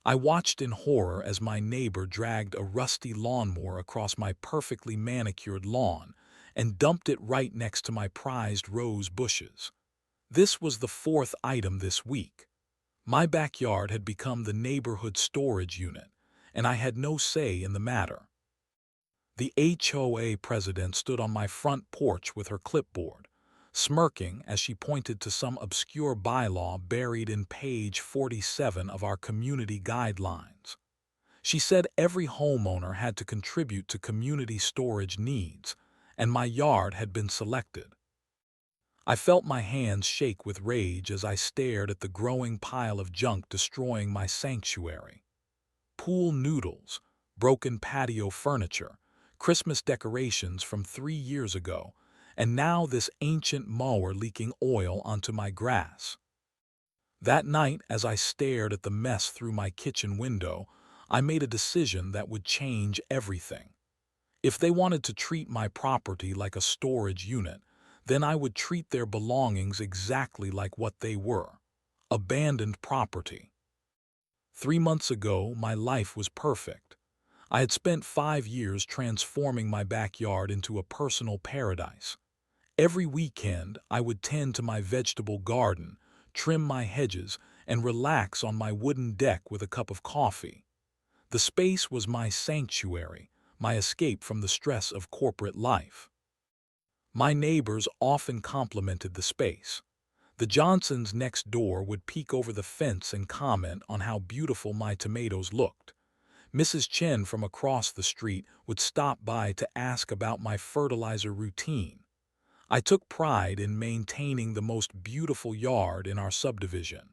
I watched in horror as my neighbor dragged a rusty lawnmower across my perfectly manicured lawn and dumped it right next to my prized rose bushes. This was the fourth item this week. My backyard had become the neighborhood storage unit, and I had no say in the matter. The HOA president stood on my front porch with her clipboard, smirking as she pointed to some obscure bylaw buried in page 47 of our community guidelines. She said every homeowner had to contribute to community storage needs, and my yard had been selected. I felt my hands shake with rage as I stared at the growing pile of junk destroying my sanctuary. Pool noodles, broken patio furniture, Christmas decorations from 3 years ago, and now this ancient mower leaking oil onto my grass. That night, as I stared at the mess through my kitchen window, I made a decision that would change everything. If they wanted to treat my property like a storage unit, then I would treat their belongings exactly like what they were: abandoned property. 3 months ago, my life was perfect. I had spent 5 years transforming my backyard into a personal paradise. Every weekend, I would tend to my vegetable garden, trim my hedges, and relax on my wooden deck with a cup of coffee. The space was my sanctuary, my escape from the stress of corporate life. My neighbors often complimented the space. The Johnsons next door would peek over the fence and comment on how beautiful my tomatoes looked. Mrs. Chen from across the street would stop by to ask about my fertilizer routine. I took pride in maintaining the most beautiful yard in our subdivision.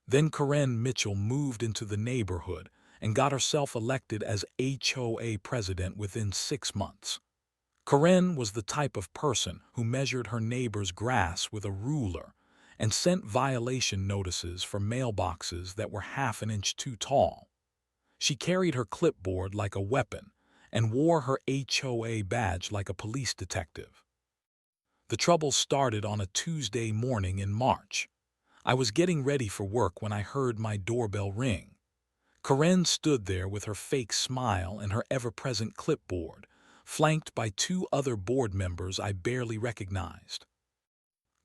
Then Karen Mitchell moved into the neighborhood and got herself elected as HOA president within 6 months. Karen was the type of person who measured her neighbor's grass with a ruler and sent violation notices for mailboxes that were half an inch too tall. She carried her clipboard like a weapon and wore her HOA badge like a police detective. The trouble started on a Tuesday morning in March. I was getting ready for work when I heard my doorbell ring. Karen stood there with her fake smile and her ever-present clipboard, flanked by two other board members I barely recognized.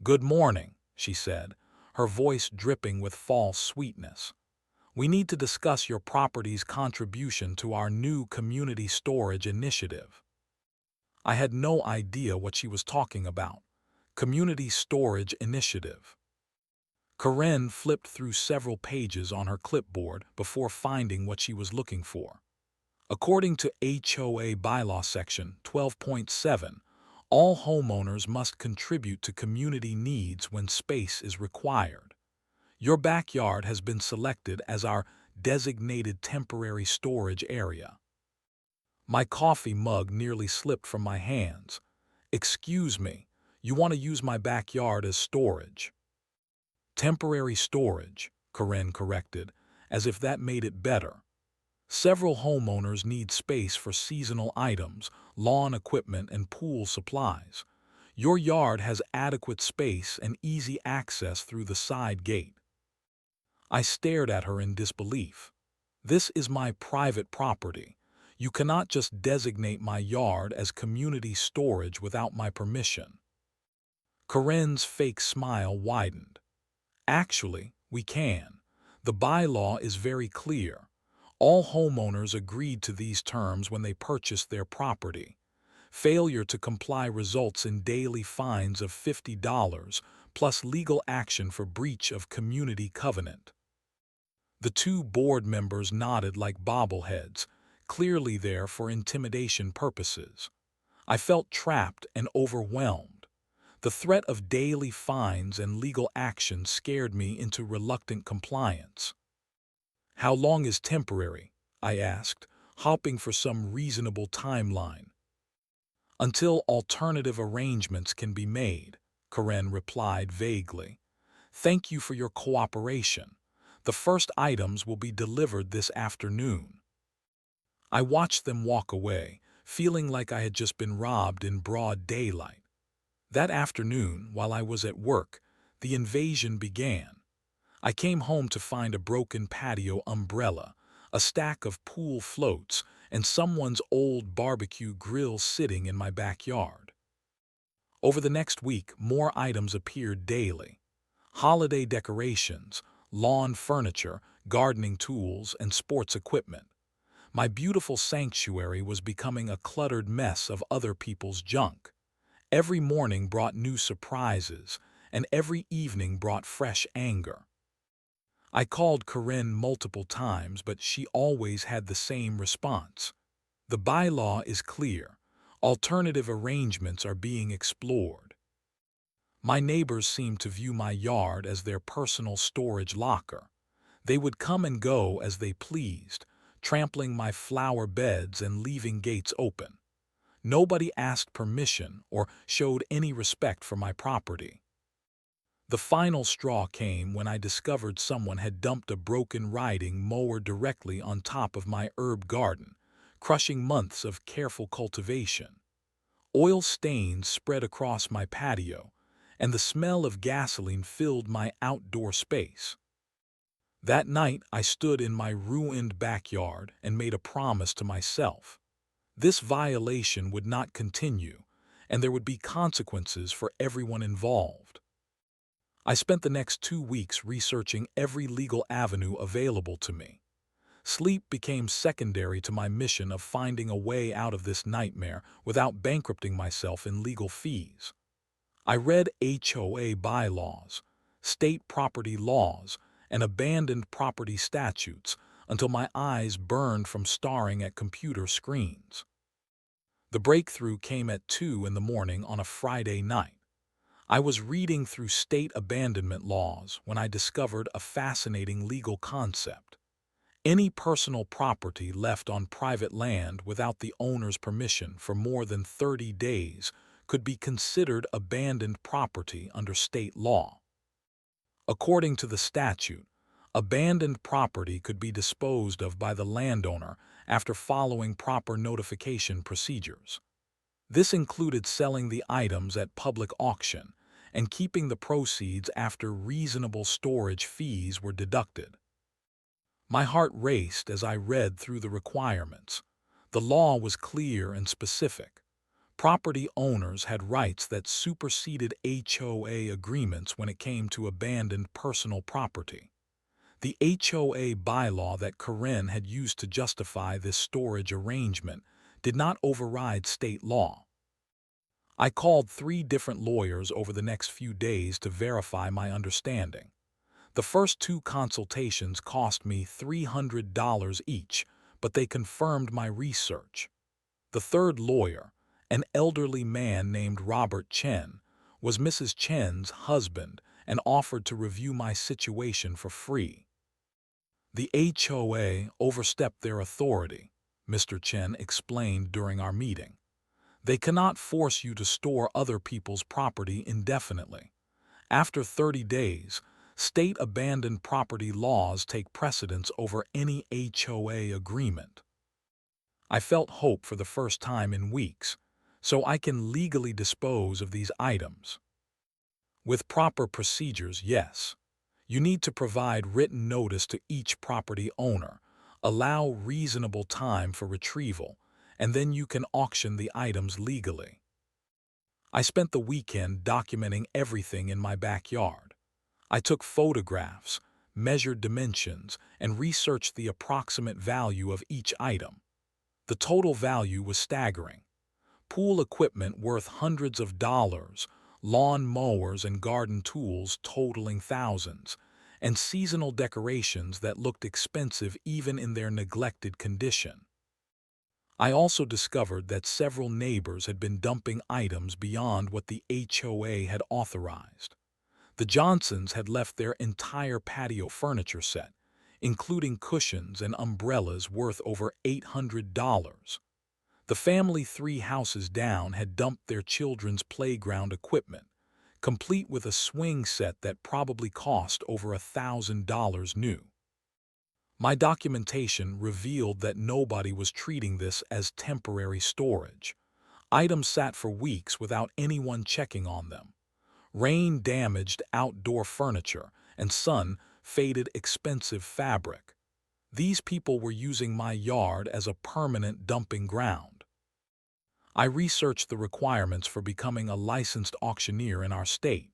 "Good morning," she said, her voice dripping with false sweetness. "We need to discuss your property's contribution to our new community storage initiative." I had no idea what she was talking about. Community storage initiative. Karen flipped through several pages on her clipboard before finding what she was looking for. According to HOA Bylaw Section 12.7, all homeowners must contribute to community needs when space is required. Your backyard has been selected as our designated temporary storage area. My coffee mug nearly slipped from my hands. "Excuse me, you want to use my backyard as storage?" "Temporary storage," Karen corrected, as if that made it better. Several homeowners need space for seasonal items, lawn equipment, and pool supplies. Your yard has adequate space and easy access through the side gate. I stared at her in disbelief. This is my private property. You cannot just designate my yard as community storage without my permission. Karen's fake smile widened. "Actually, we can. The bylaw is very clear. All homeowners agreed to these terms when they purchased their property. Failure to comply results in daily fines of $50 plus legal action for breach of community covenant." The two board members nodded like bobbleheads, clearly there for intimidation purposes. I felt trapped and overwhelmed. The threat of daily fines and legal action scared me into reluctant compliance. "How long is temporary?" I asked, hoping for some reasonable timeline. "Until alternative arrangements can be made," Karen replied vaguely. "Thank you for your cooperation. The first items will be delivered this afternoon." I watched them walk away, feeling like I had just been robbed in broad daylight. That afternoon, while I was at work, the invasion began. I came home to find a broken patio umbrella, a stack of pool floats, and someone's old barbecue grill sitting in my backyard. Over the next week, more items appeared daily. Holiday decorations, lawn furniture, gardening tools, and sports equipment. My beautiful sanctuary was becoming a cluttered mess of other people's junk. Every morning brought new surprises, and every evening brought fresh anger. I called Corinne multiple times, but she always had the same response. The bylaw is clear. Alternative arrangements are being explored. My neighbors seemed to view my yard as their personal storage locker. They would come and go as they pleased, trampling my flower beds and leaving gates open. Nobody asked permission or showed any respect for my property. The final straw came when I discovered someone had dumped a broken riding mower directly on top of my herb garden, crushing months of careful cultivation. Oil stains spread across my patio, and the smell of gasoline filled my outdoor space. That night, I stood in my ruined backyard and made a promise to myself. This violation would not continue, and there would be consequences for everyone involved. I spent the next 2 weeks researching every legal avenue available to me. Sleep became secondary to my mission of finding a way out of this nightmare without bankrupting myself in legal fees. I read HOA bylaws, state property laws, and abandoned property statutes until my eyes burned from staring at computer screens. The breakthrough came at 2 in the morning on a Friday night. I was reading through state abandonment laws when I discovered a fascinating legal concept. Any personal property left on private land without the owner's permission for more than 30 days could be considered abandoned property under state law. According to the statute, abandoned property could be disposed of by the landowner after following proper notification procedures. This included selling the items at public auction and keeping the proceeds after reasonable storage fees were deducted. My heart raced as I read through the requirements. The law was clear and specific. Property owners had rights that superseded HOA agreements when it came to abandoned personal property. The HOA bylaw that Corinne had used to justify this storage arrangement did not override state law. I called 3 different lawyers over the next few days to verify my understanding. The first 2 consultations cost me $300 each, but they confirmed my research. The third lawyer, an elderly man named Robert Chen, was Mrs. Chen's husband and offered to review my situation for free. The HOA overstepped their authority, Mr. Chen explained during our meeting. They cannot force you to store other people's property indefinitely. After 30 days, state abandoned property laws take precedence over any HOA agreement. I felt hope for the first time in weeks, so I can legally dispose of these items. With proper procedures, yes. You need to provide written notice to each property owner, allow reasonable time for retrieval, and then you can auction the items legally. I spent the weekend documenting everything in my backyard. I took photographs, measured dimensions, and researched the approximate value of each item. The total value was staggering. Pool equipment worth hundreds of dollars, lawn mowers and garden tools totaling thousands, and seasonal decorations that looked expensive even in their neglected condition. I also discovered that several neighbors had been dumping items beyond what the HOA had authorized. The Johnsons had left their entire patio furniture set, including cushions and umbrellas worth over $800. The family 3 houses down had dumped their children's playground equipment, complete with a swing set that probably cost over $1,000 new. My documentation revealed that nobody was treating this as temporary storage. Items sat for weeks without anyone checking on them. Rain damaged outdoor furniture, and sun faded, expensive fabric. These people were using my yard as a permanent dumping ground. I researched the requirements for becoming a licensed auctioneer in our state.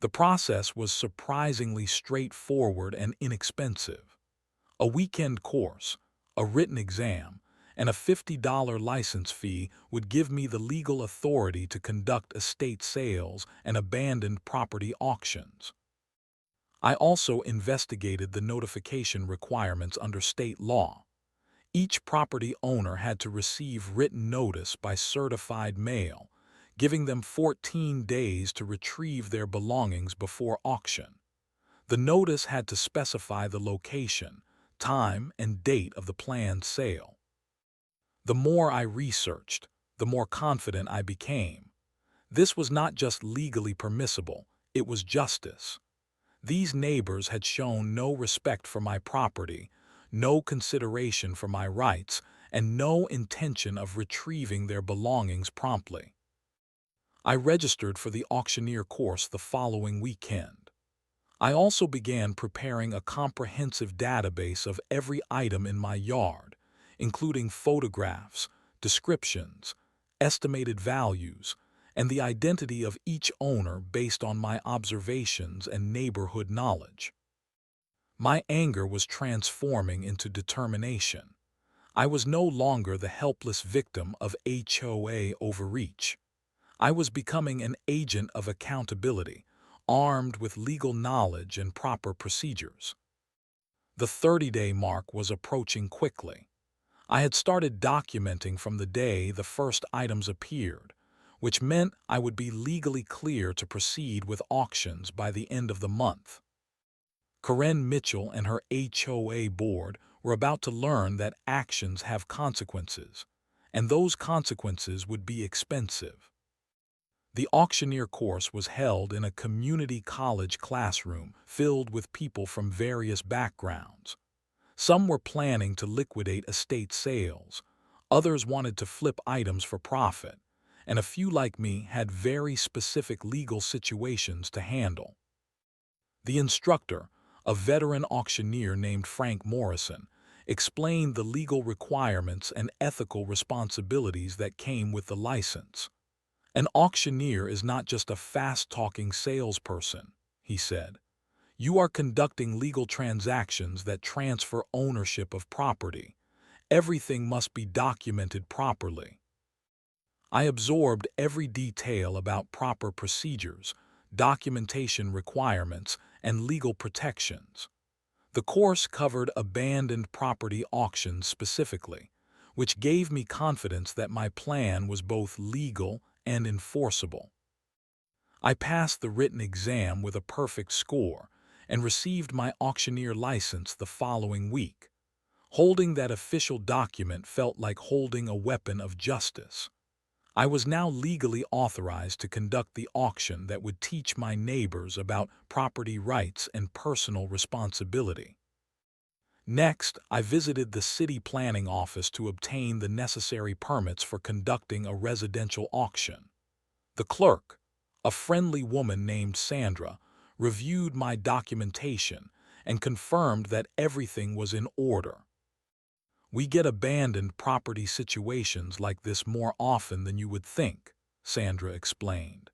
The process was surprisingly straightforward and inexpensive. A weekend course, a written exam, and a $50 license fee would give me the legal authority to conduct estate sales and abandoned property auctions. I also investigated the notification requirements under state law. Each property owner had to receive written notice by certified mail, giving them 14 days to retrieve their belongings before auction. The notice had to specify the location, time, and date of the planned sale. The more I researched, the more confident I became. This was not just legally permissible, it was justice. These neighbors had shown no respect for my property, no consideration for my rights, and no intention of retrieving their belongings promptly. I registered for the auctioneer course the following weekend. I also began preparing a comprehensive database of every item in my yard, including photographs, descriptions, estimated values, and the identity of each owner based on my observations and neighborhood knowledge. My anger was transforming into determination. I was no longer the helpless victim of HOA overreach. I was becoming an agent of accountability, armed with legal knowledge and proper procedures. The 30-day mark was approaching quickly. I had started documenting from the day the first items appeared, which meant I would be legally clear to proceed with auctions by the end of the month. Corinne Mitchell and her HOA board were about to learn that actions have consequences, and those consequences would be expensive. The auctioneer course was held in a community college classroom filled with people from various backgrounds. Some were planning to liquidate estate sales, others wanted to flip items for profit, and a few like me had very specific legal situations to handle. The instructor, a veteran auctioneer named Frank Morrison, explained the legal requirements and ethical responsibilities that came with the license. An auctioneer is not just a fast-talking salesperson, he said. You are conducting legal transactions that transfer ownership of property. Everything must be documented properly. I absorbed every detail about proper procedures, documentation requirements, and legal protections. The course covered abandoned property auctions specifically, which gave me confidence that my plan was both legal and enforceable. I passed the written exam with a perfect score and received my auctioneer license the following week. Holding that official document felt like holding a weapon of justice. I was now legally authorized to conduct the auction that would teach my neighbors about property rights and personal responsibility. Next, I visited the city planning office to obtain the necessary permits for conducting a residential auction. The clerk, a friendly woman named Sandra, reviewed my documentation and confirmed that everything was in order. We get abandoned property situations like this more often than you would think, Sandra explained.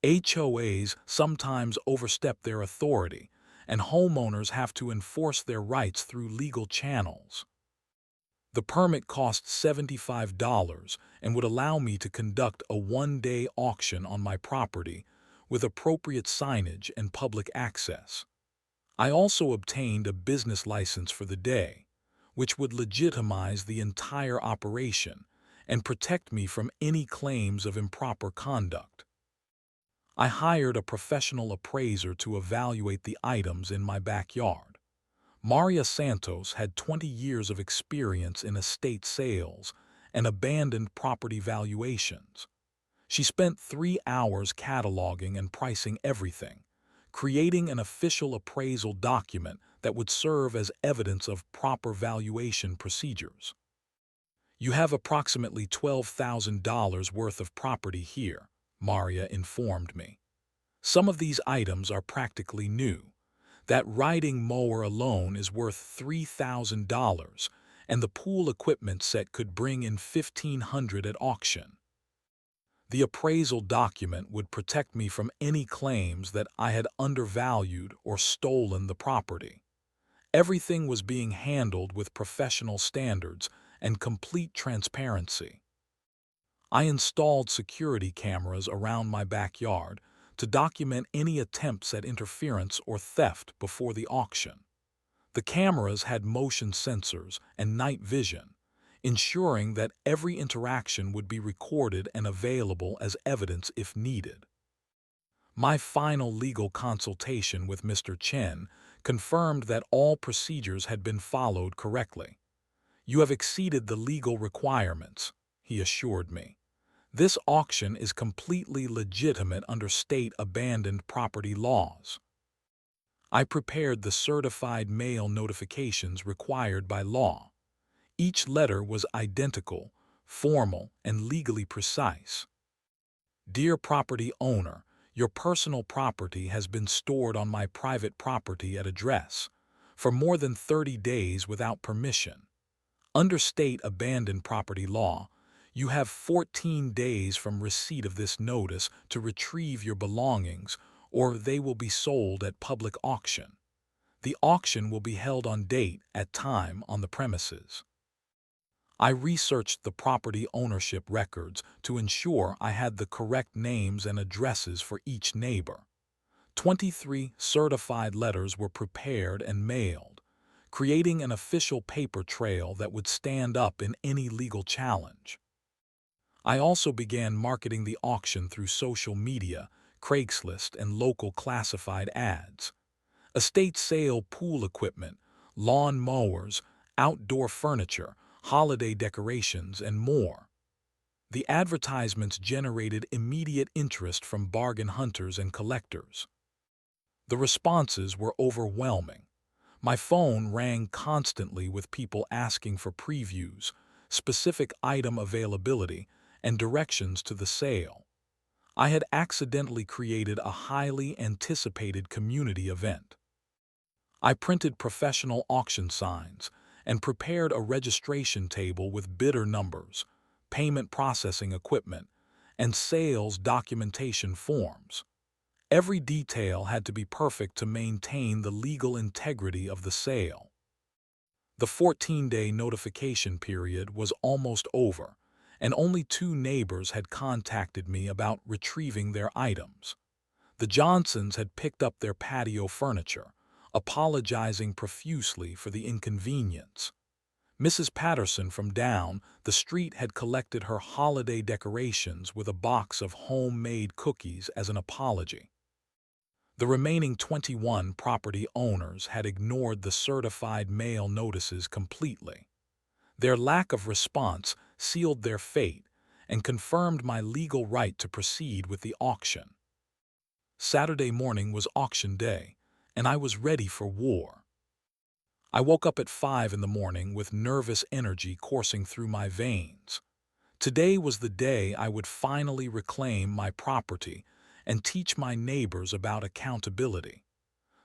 HOAs sometimes overstep their authority, and homeowners have to enforce their rights through legal channels. The permit cost $75 and would allow me to conduct a one-day auction on my property with appropriate signage and public access. I also obtained a business license for the day, which would legitimize the entire operation and protect me from any claims of improper conduct. I hired a professional appraiser to evaluate the items in my backyard. Maria Santos had 20 years of experience in estate sales and abandoned property valuations. She spent 3 hours cataloging and pricing everything, creating an official appraisal document that would serve as evidence of proper valuation procedures. You have approximately $12,000 worth of property here, Maria informed me. Some of these items are practically new. That riding mower alone is worth $3,000, and the pool equipment set could bring in $1,500 at auction. The appraisal document would protect me from any claims that I had undervalued or stolen the property. Everything was being handled with professional standards and complete transparency. I installed security cameras around my backyard to document any attempts at interference or theft before the auction. The cameras had motion sensors and night vision, ensuring that every interaction would be recorded and available as evidence if needed. My final legal consultation with Mr. Chen confirmed that all procedures had been followed correctly. "You have exceeded the legal requirements," he assured me. "This auction is completely legitimate under state abandoned property laws." I prepared the certified mail notifications required by law. Each letter was identical, formal, and legally precise. "Dear property owner, your personal property has been stored on my private property at address for more than 30 days without permission. Under state abandoned property law, you have 14 days from receipt of this notice to retrieve your belongings, or they will be sold at public auction. The auction will be held on date at time on the premises." I researched the property ownership records to ensure I had the correct names and addresses for each neighbor. 23 certified letters were prepared and mailed, creating an official paper trail that would stand up in any legal challenge. I also began marketing the auction through social media, Craigslist, and local classified ads. Estate sale pool equipment, lawn mowers, outdoor furniture, holiday decorations, and more. The advertisements generated immediate interest from bargain hunters and collectors. The responses were overwhelming. My phone rang constantly with people asking for previews, specific item availability, and directions to the sale. I had accidentally created a highly anticipated community event. I printed professional auction signs and prepared a registration table with bidder numbers, payment processing equipment, and sales documentation forms. Every detail had to be perfect to maintain the legal integrity of the sale. The 14-day notification period was almost over, and only 2 neighbors had contacted me about retrieving their items. The Johnsons had picked up their patio furniture, apologizing profusely for the inconvenience. Mrs. Patterson from down the street had collected her holiday decorations with a box of homemade cookies as an apology. The remaining 21 property owners had ignored the certified mail notices completely. Their lack of response sealed their fate and confirmed my legal right to proceed with the auction. Saturday morning was auction day, and I was ready for war. I woke up at 5 in the morning with nervous energy coursing through my veins. Today was the day I would finally reclaim my property and teach my neighbors about accountability.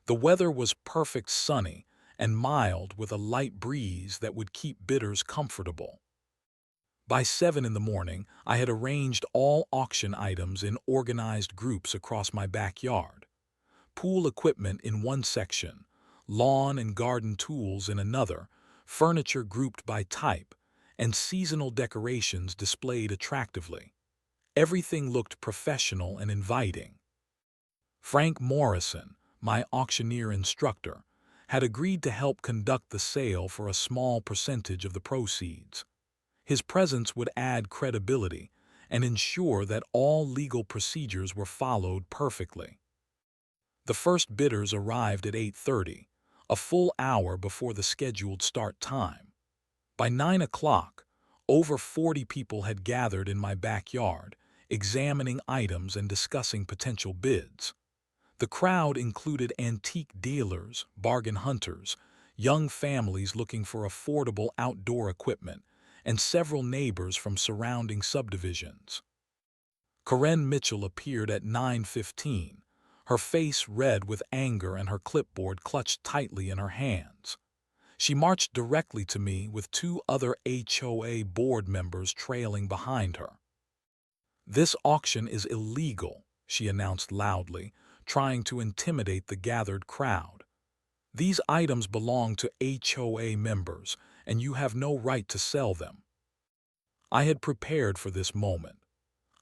The weather was perfect, sunny and mild, with a light breeze that would keep bidders comfortable. By 7 in the morning, I had arranged all auction items in organized groups across my backyard. Pool equipment in one section, lawn and garden tools in another, furniture grouped by type, and seasonal decorations displayed attractively. Everything looked professional and inviting. Frank Morrison, my auctioneer instructor, had agreed to help conduct the sale for a small percentage of the proceeds. His presence would add credibility and ensure that all legal procedures were followed perfectly. The first bidders arrived at 8:30, a full hour before the scheduled start time. By 9 o'clock, over 40 people had gathered in my backyard, examining items and discussing potential bids. The crowd included antique dealers, bargain hunters, young families looking for affordable outdoor equipment, and several neighbors from surrounding subdivisions. Karen Mitchell appeared at 9:15, her face red with anger and her clipboard clutched tightly in her hands. She marched directly to me with two other HOA board members trailing behind her. "This auction is illegal," she announced loudly, trying to intimidate the gathered crowd. "These items belong to HOA members, and you have no right to sell them." I had prepared for this moment.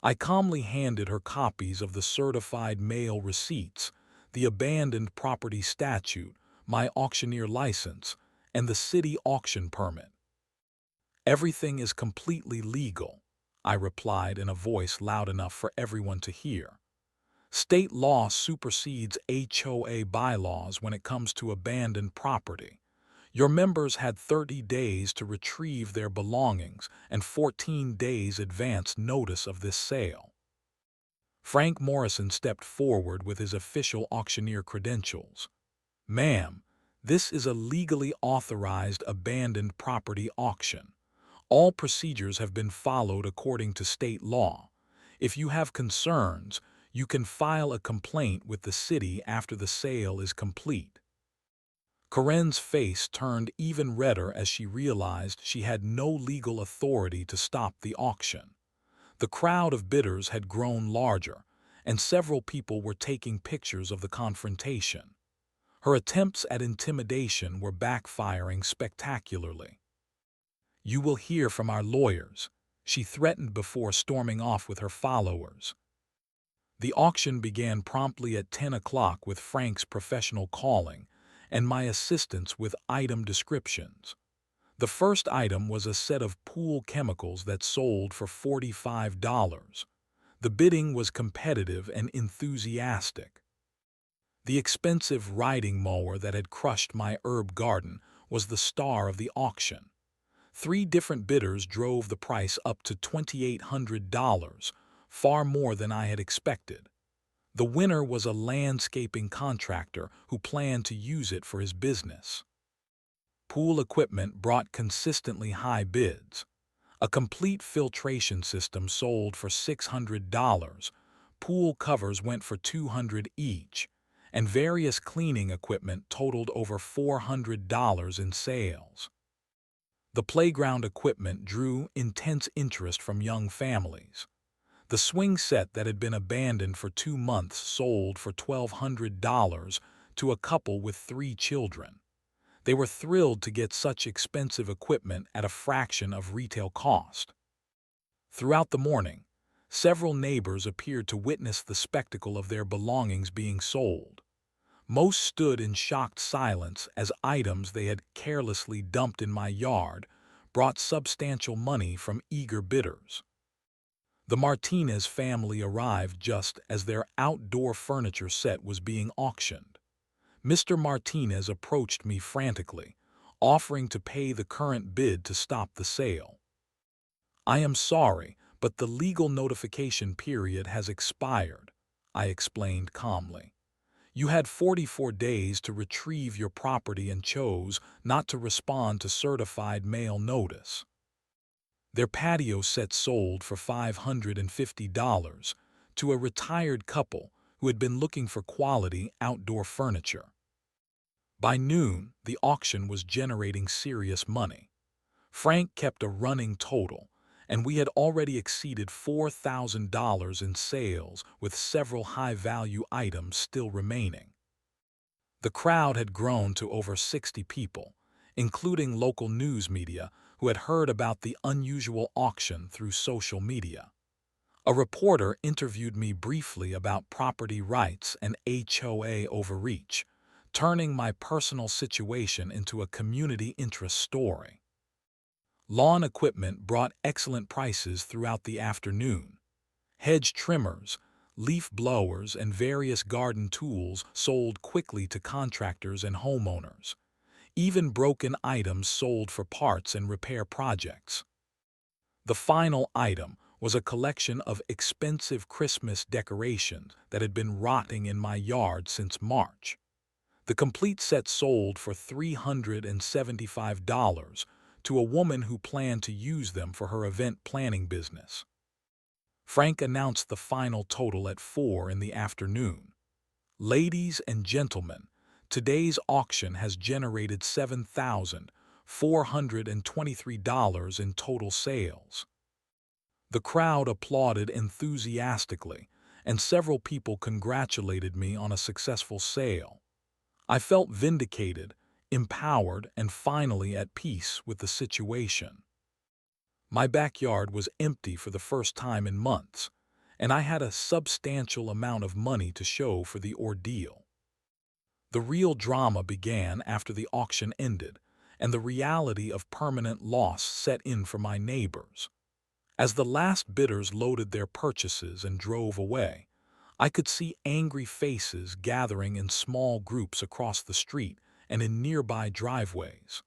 I calmly handed her copies of the certified mail receipts, the abandoned property statute, my auctioneer license, and the city auction permit. "Everything is completely legal," I replied in a voice loud enough for everyone to hear. "State law supersedes HOA bylaws when it comes to abandoned property. Your members had 30 days to retrieve their belongings and 14 days advance notice of this sale." Frank Morrison stepped forward with his official auctioneer credentials. "Ma'am, this is a legally authorized abandoned property auction. All procedures have been followed according to state law. If you have concerns, you can file a complaint with the city after the sale is complete." Corinne's face turned even redder as she realized she had no legal authority to stop the auction. The crowd of bidders had grown larger, and several people were taking pictures of the confrontation. Her attempts at intimidation were backfiring spectacularly. "You will hear from our lawyers," she threatened before storming off with her followers. The auction began promptly at 10 o'clock with Frank's professional calling and my assistants with item descriptions. The first item was a set of pool chemicals that sold for $45. The bidding was competitive and enthusiastic. The expensive riding mower that had crushed my herb garden was the star of the auction. 3 different bidders drove the price up to $2,800, far more than I had expected. The winner was a landscaping contractor who planned to use it for his business. Pool equipment brought consistently high bids. A complete filtration system sold for $600, pool covers went for $200 each, and various cleaning equipment totaled over $400 in sales. The playground equipment drew intense interest from young families. The swing set that had been abandoned for 2 months sold for $1,200 to a couple with 3 children. They were thrilled to get such expensive equipment at a fraction of retail cost. Throughout the morning, several neighbors appeared to witness the spectacle of their belongings being sold. Most stood in shocked silence as items they had carelessly dumped in my yard brought substantial money from eager bidders. The Martinez family arrived just as their outdoor furniture set was being auctioned. Mr. Martinez approached me frantically, offering to pay the current bid to stop the sale. "I am sorry, but the legal notification period has expired," I explained calmly. "You had 44 days to retrieve your property and chose not to respond to certified mail notice." Their patio set sold for $550 to a retired couple who had been looking for quality outdoor furniture. By noon, the auction was generating serious money. Frank kept a running total, and we had already exceeded $4,000 in sales with several high-value items still remaining. The crowd had grown to over 60 people, including local news media who had heard about the unusual auction through social media. A reporter interviewed me briefly about property rights and HOA overreach, turning my personal situation into a community interest story. Lawn equipment brought excellent prices throughout the afternoon. Hedge trimmers, leaf blowers, and various garden tools sold quickly to contractors and homeowners. Even broken items sold for parts and repair projects. The final item was a collection of expensive Christmas decorations that had been rotting in my yard since March. The complete set sold for $375 to a woman who planned to use them for her event planning business. Frank announced the final total at 4 in the afternoon. Ladies and gentlemen, today's auction has generated $7,423 in total sales. The crowd applauded enthusiastically, and several people congratulated me on a successful sale. I felt vindicated, empowered, and finally at peace with the situation. My backyard was empty for the first time in months, and I had a substantial amount of money to show for the ordeal. The real drama began after the auction ended, and the reality of permanent loss set in for my neighbors. As the last bidders loaded their purchases and drove away, I could see angry faces gathering in small groups across the street and in nearby driveways.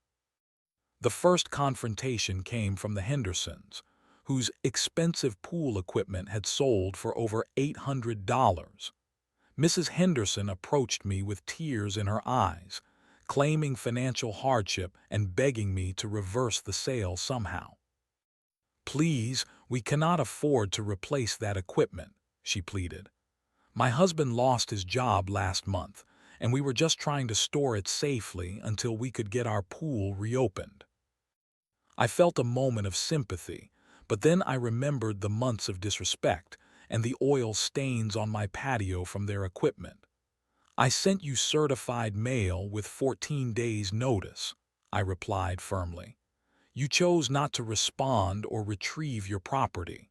The first confrontation came from the Hendersons, whose expensive pool equipment had sold for over $800. Mrs. Henderson approached me with tears in her eyes, claiming financial hardship and begging me to reverse the sale somehow. "Please, we cannot afford to replace that equipment," she pleaded. "My husband lost his job last month, and we were just trying to store it safely until we could get our pool reopened." I felt a moment of sympathy, but then I remembered the months of disrespect and the oil stains on my patio from their equipment. "I sent you certified mail with 14 days' notice," I replied firmly. "You chose not to respond or retrieve your property."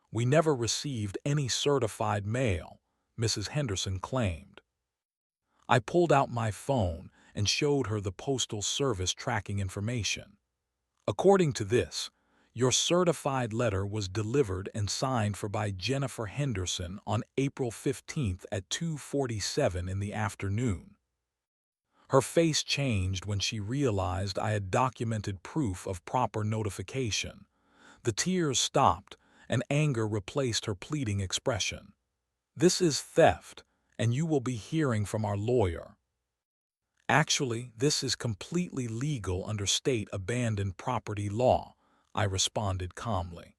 "We never received any certified mail," Mrs. Henderson claimed. I pulled out my phone and showed her the Postal Service tracking information. "According to this, your certified letter was delivered and signed for by Jennifer Henderson on April 15th at 2:47 in the afternoon." Her face changed when she realized I had documented proof of proper notification. The tears stopped, and anger replaced her pleading expression. "This is theft, and you will be hearing from our lawyer." "Actually, this is completely legal under state abandoned property law," I responded calmly.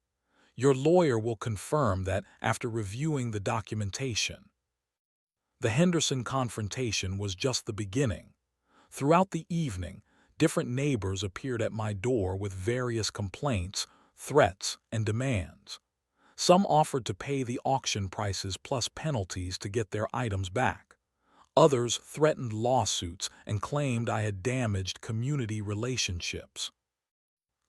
"Your lawyer will confirm that after reviewing the documentation." The Henderson confrontation was just the beginning. Throughout the evening, different neighbors appeared at my door with various complaints, threats, and demands. Some offered to pay the auction prices plus penalties to get their items back. Others threatened lawsuits and claimed I had damaged community relationships.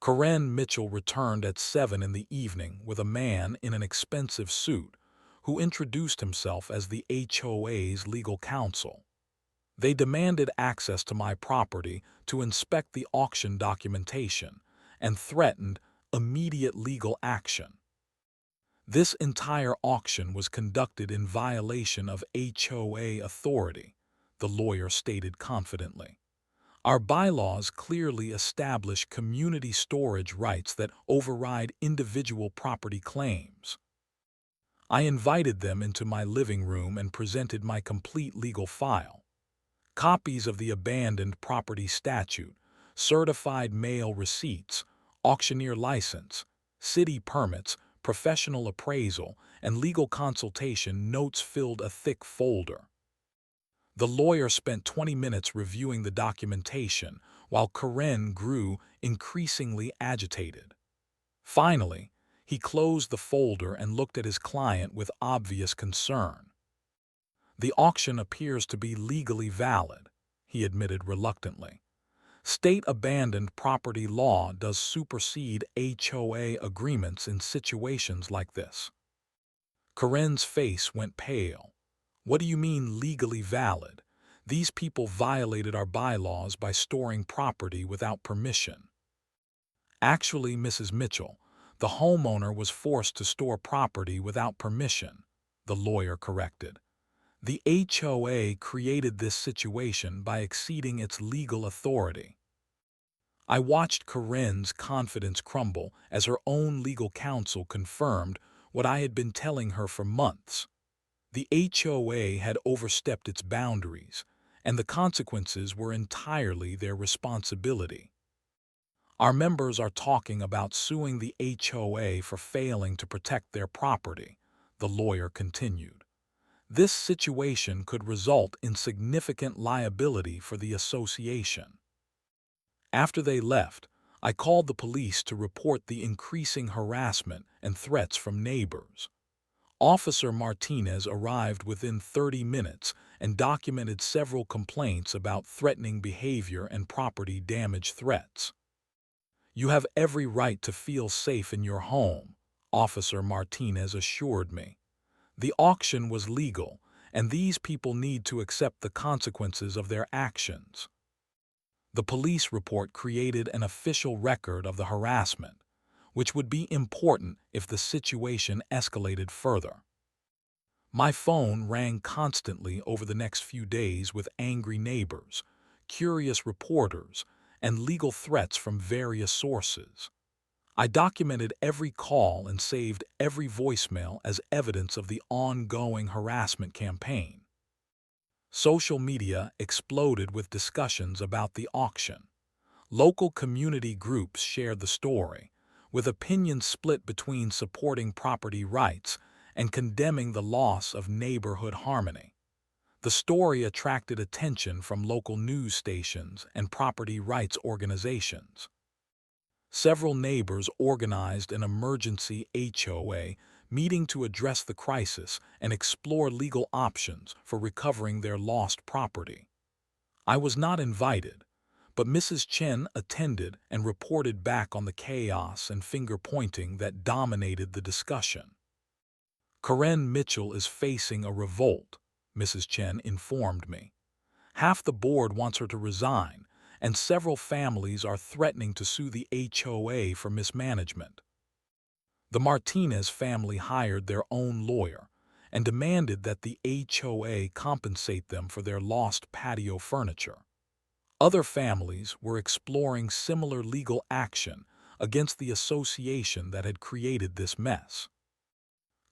Corinne Mitchell returned at 7 in the evening with a man in an expensive suit who introduced himself as the HOA's legal counsel. They demanded access to my property to inspect the auction documentation and threatened immediate legal action. This entire auction was conducted in violation of HOA authority, the lawyer stated confidently. "Our bylaws clearly establish community storage rights that override individual property claims." I invited them into my living room and presented my complete legal file. Copies of the abandoned property statute, certified mail receipts, auctioneer license, city permits, professional appraisal, and legal consultation notes filled a thick folder. The lawyer spent 20 minutes reviewing the documentation, while Corinne grew increasingly agitated. Finally, he closed the folder and looked at his client with obvious concern. "The auction appears to be legally valid," he admitted reluctantly. "State abandoned property law does supersede HOA agreements in situations like this." Corinne's face went pale. "What do you mean legally valid? These people violated our bylaws by storing property without permission." "Actually, Mrs. Mitchell, the homeowner was forced to store property without permission," the lawyer corrected. "The HOA created this situation by exceeding its legal authority." I watched Corinne's confidence crumble as her own legal counsel confirmed what I had been telling her for months. The HOA had overstepped its boundaries, and the consequences were entirely their responsibility. "Our members are talking about suing the HOA for failing to protect their property," the lawyer continued. This situation could result in significant liability for the association. After they left, I called the police to report the increasing harassment and threats from neighbors. Officer Martinez arrived within 30 minutes and documented several complaints about threatening behavior and property damage threats. "You have every right to feel safe in your home," Officer Martinez assured me. "The auction was legal, and these people need to accept the consequences of their actions." The police report created an official record of the harassment, which would be important if the situation escalated further. My phone rang constantly over the next few days with angry neighbors, curious reporters, and legal threats from various sources. I documented every call and saved every voicemail as evidence of the ongoing harassment campaign. Social media exploded with discussions about the auction. Local community groups shared the story, with opinions split between supporting property rights and condemning the loss of neighborhood harmony. The story attracted attention from local news stations and property rights organizations. Several neighbors organized an emergency HOA meeting to address the crisis and explore legal options for recovering their lost property. I was not invited, but Mrs. Chen attended and reported back on the chaos and finger-pointing that dominated the discussion. "Karen Mitchell is facing a revolt," Mrs. Chen informed me. "Half the board wants her to resign, and several families are threatening to sue the HOA for mismanagement." The Martinez family hired their own lawyer and demanded that the HOA compensate them for their lost patio furniture. Other families were exploring similar legal action against the association that had created this mess.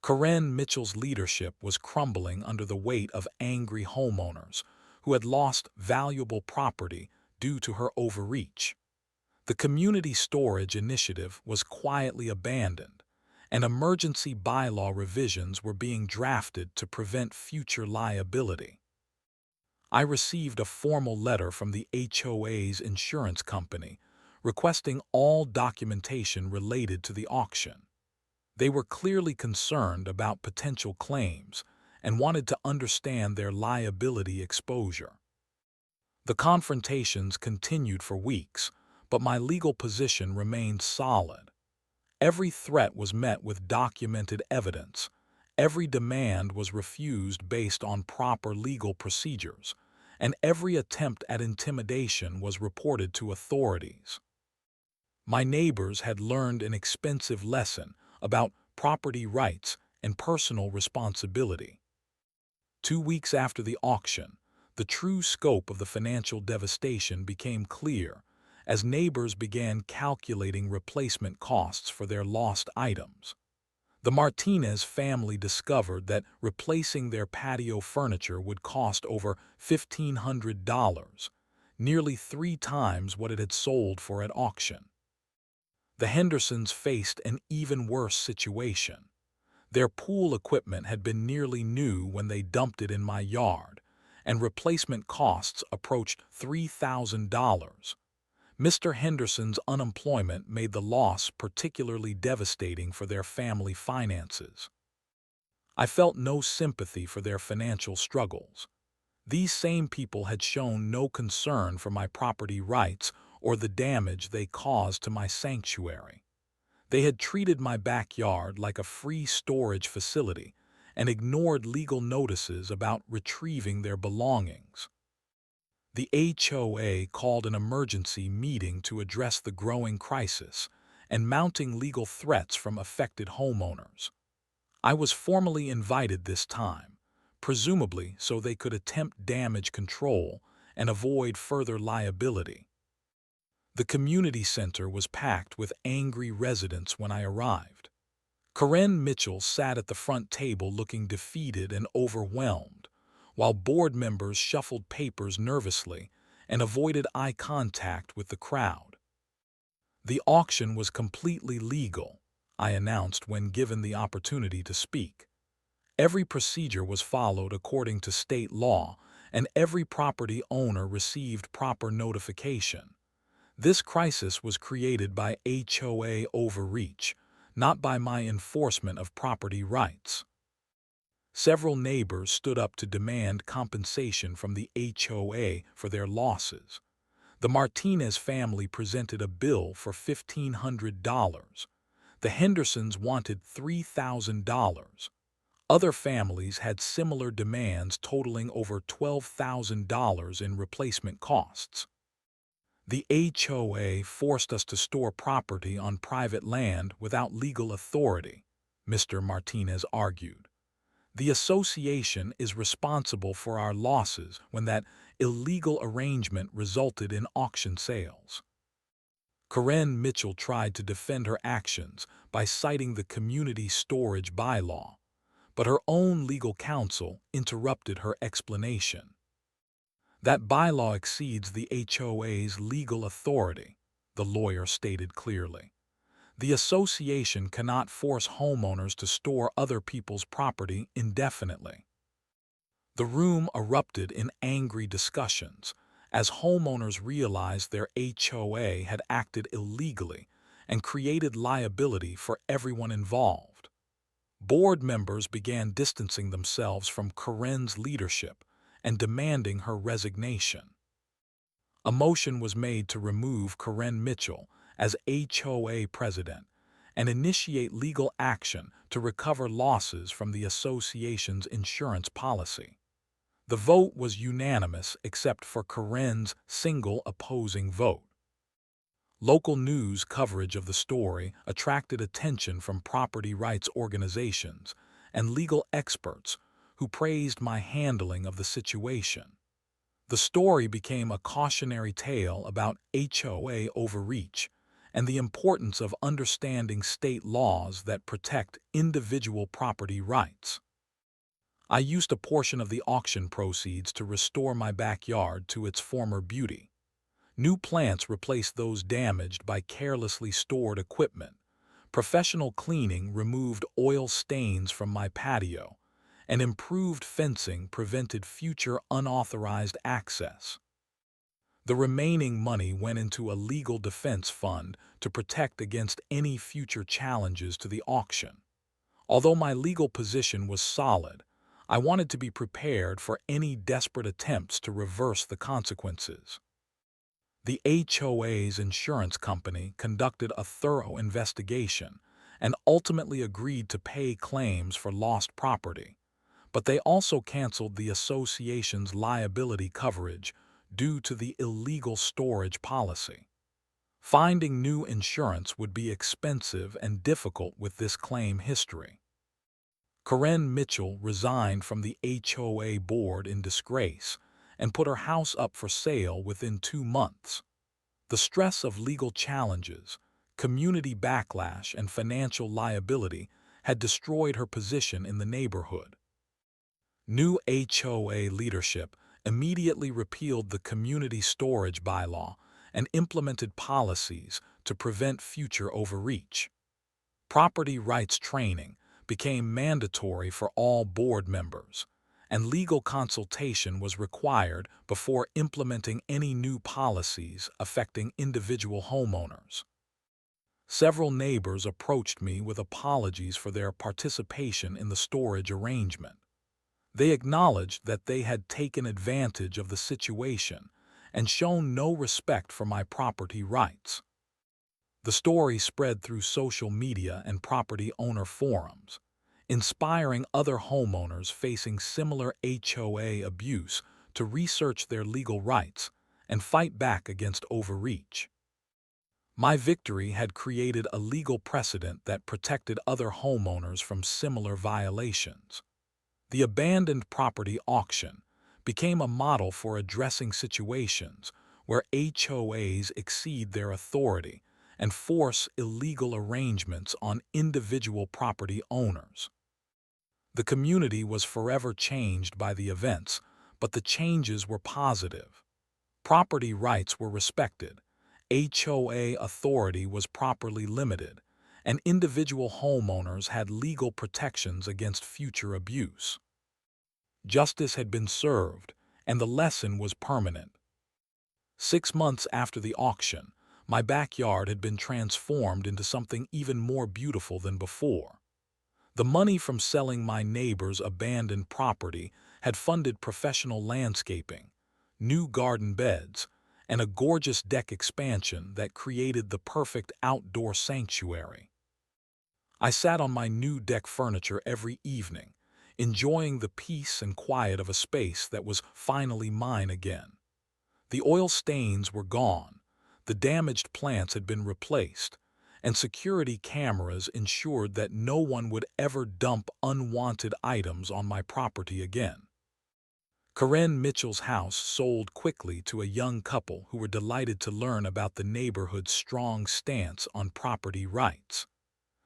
Karen Mitchell's leadership was crumbling under the weight of angry homeowners who had lost valuable property due to her overreach. The community storage initiative was quietly abandoned, and emergency bylaw revisions were being drafted to prevent future liability. I received a formal letter from the HOA's insurance company requesting all documentation related to the auction. They were clearly concerned about potential claims and wanted to understand their liability exposure. The confrontations continued for weeks, but my legal position remained solid. Every threat was met with documented evidence. Every demand was refused based on proper legal procedures, and every attempt at intimidation was reported to authorities. My neighbors had learned an expensive lesson about property rights and personal responsibility. 2 weeks after the auction, the true scope of the financial devastation became clear as neighbors began calculating replacement costs for their lost items. The Martinez family discovered that replacing their patio furniture would cost over $1,500, nearly 3 times what it had sold for at auction. The Hendersons faced an even worse situation. Their pool equipment had been nearly new when they dumped it in my yard, and replacement costs approached $3,000. Mr. Henderson's unemployment made the loss particularly devastating for their family finances. I felt no sympathy for their financial struggles. These same people had shown no concern for my property rights or the damage they caused to my sanctuary. They had treated my backyard like a free storage facility and ignored legal notices about retrieving their belongings. The HOA called an emergency meeting to address the growing crisis and mounting legal threats from affected homeowners. I was formally invited this time, presumably so they could attempt damage control and avoid further liability. The community center was packed with angry residents when I arrived. Karen Mitchell sat at the front table looking defeated and overwhelmed, while board members shuffled papers nervously and avoided eye contact with the crowd. "The auction was completely legal," I announced when given the opportunity to speak. Every procedure was followed according to state law, and every property owner received proper notification. This crisis was created by HOA overreach, not by my enforcement of property rights. Several neighbors stood up to demand compensation from the HOA for their losses. The Martinez family presented a bill for $1,500. The Hendersons wanted $3,000. Other families had similar demands totaling over $12,000 in replacement costs. The HOA forced us to store property on private land without legal authority, Mr. Martinez argued. The association is responsible for our losses when that illegal arrangement resulted in auction sales. Karen Mitchell tried to defend her actions by citing the community storage bylaw, but her own legal counsel interrupted her explanation. That bylaw exceeds the HOA's legal authority, the lawyer stated clearly. The association cannot force homeowners to store other people's property indefinitely. The room erupted in angry discussions as homeowners realized their HOA had acted illegally and created liability for everyone involved. Board members began distancing themselves from Karen's leadership and demanding her resignation. A motion was made to remove Karen Mitchell as HOA president and initiate legal action to recover losses from the association's insurance policy. The vote was unanimous except for Karen's single opposing vote. Local news coverage of the story attracted attention from property rights organizations and legal experts who praised my handling of the situation. The story became a cautionary tale about HOA overreach and the importance of understanding state laws that protect individual property rights. I used a portion of the auction proceeds to restore my backyard to its former beauty. New plants replaced those damaged by carelessly stored equipment. Professional cleaning removed oil stains from my patio, and improved fencing prevented future unauthorized access. The remaining money went into a legal defense fund to protect against any future challenges to the auction. Although my legal position was solid, I wanted to be prepared for any desperate attempts to reverse the consequences. The HOA's insurance company conducted a thorough investigation and ultimately agreed to pay claims for lost property, but they also canceled the association's liability coverage due to the illegal storage policy. Finding new insurance would be expensive and difficult with this claim history. Karen Mitchell resigned from the HOA board in disgrace and put her house up for sale within 2 months. The stress of legal challenges, community backlash, and financial liability had destroyed her position in the neighborhood. New HOA leadership immediately repealed the community storage bylaw and implemented policies to prevent future overreach. Property rights training became mandatory for all board members, and legal consultation was required before implementing any new policies affecting individual homeowners. Several neighbors approached me with apologies for their participation in the storage arrangement. They acknowledged that they had taken advantage of the situation and shown no respect for my property rights. The story spread through social media and property owner forums, inspiring other homeowners facing similar HOA abuse to research their legal rights and fight back against overreach. My victory had created a legal precedent that protected other homeowners from similar violations. The abandoned property auction became a model for addressing situations where HOAs exceed their authority and force illegal arrangements on individual property owners. The community was forever changed by the events, but the changes were positive. Property rights were respected, HOA authority was properly limited, and individual homeowners had legal protections against future abuse. Justice had been served, and the lesson was permanent. 6 months after the auction, my backyard had been transformed into something even more beautiful than before. The money from selling my neighbor's abandoned property had funded professional landscaping, new garden beds, and a gorgeous deck expansion that created the perfect outdoor sanctuary. I sat on my new deck furniture every evening, enjoying the peace and quiet of a space that was finally mine again. The oil stains were gone, the damaged plants had been replaced, and security cameras ensured that no one would ever dump unwanted items on my property again. Karen Mitchell's house sold quickly to a young couple who were delighted to learn about the neighborhood's strong stance on property rights.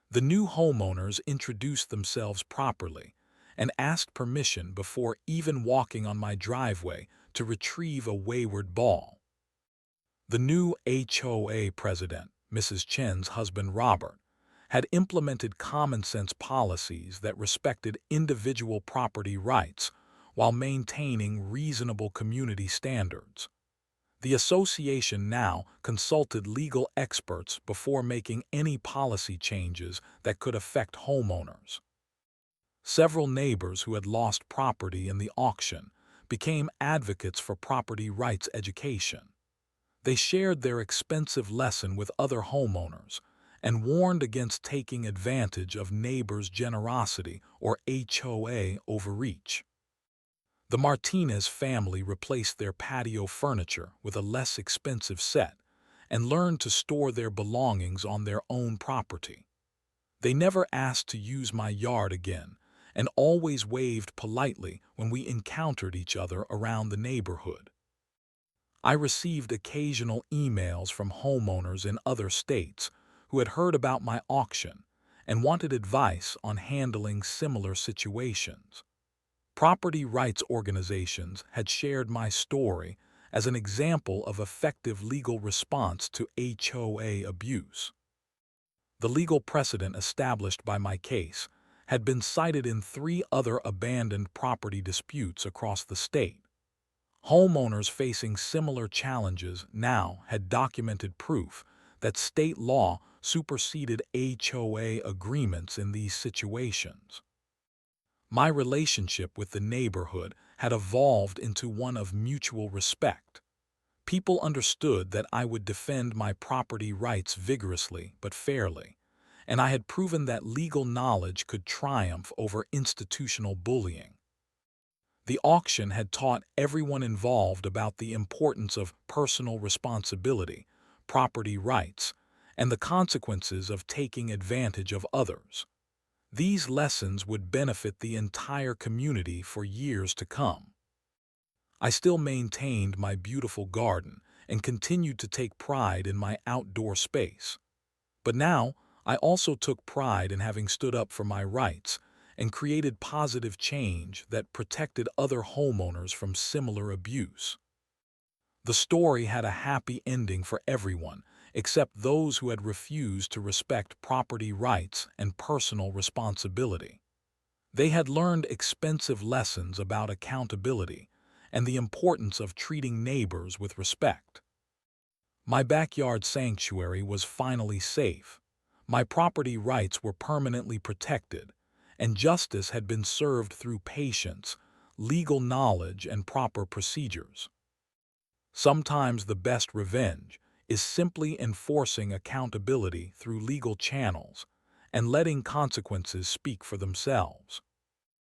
The new homeowners introduced themselves properly and asked permission before even walking on my driveway to retrieve a wayward ball. The new HOA president, Mrs. Chen's husband Robert, had implemented common-sense policies that respected individual property rights while maintaining reasonable community standards. The association now consulted legal experts before making any policy changes that could affect homeowners. Several neighbors who had lost property in the auction became advocates for property rights education. They shared their expensive lesson with other homeowners and warned against taking advantage of neighbors' generosity or HOA overreach. The Martinez family replaced their patio furniture with a less expensive set and learned to store their belongings on their own property. They never asked to use my yard again and always waved politely when we encountered each other around the neighborhood. I received occasional emails from homeowners in other states who had heard about my auction and wanted advice on handling similar situations. Property rights organizations had shared my story as an example of effective legal response to HOA abuse. The legal precedent established by my case had been cited in 3 other abandoned property disputes across the state. Homeowners facing similar challenges now had documented proof that state law superseded HOA agreements in these situations. My relationship with the neighborhood had evolved into one of mutual respect. People understood that I would defend my property rights vigorously but fairly, and I had proven that legal knowledge could triumph over institutional bullying. The auction had taught everyone involved about the importance of personal responsibility, property rights, and the consequences of taking advantage of others. These lessons would benefit the entire community for years to come. I still maintained my beautiful garden and continued to take pride in my outdoor space. But now, I also took pride in having stood up for my rights and created positive change that protected other homeowners from similar abuse. The story had a happy ending for everyone, except those who had refused to respect property rights and personal responsibility. They had learned expensive lessons about accountability and the importance of treating neighbors with respect. My backyard sanctuary was finally safe. My property rights were permanently protected, and justice had been served through patience, legal knowledge, and proper procedures. Sometimes the best revenge is simply enforcing accountability through legal channels and letting consequences speak for themselves.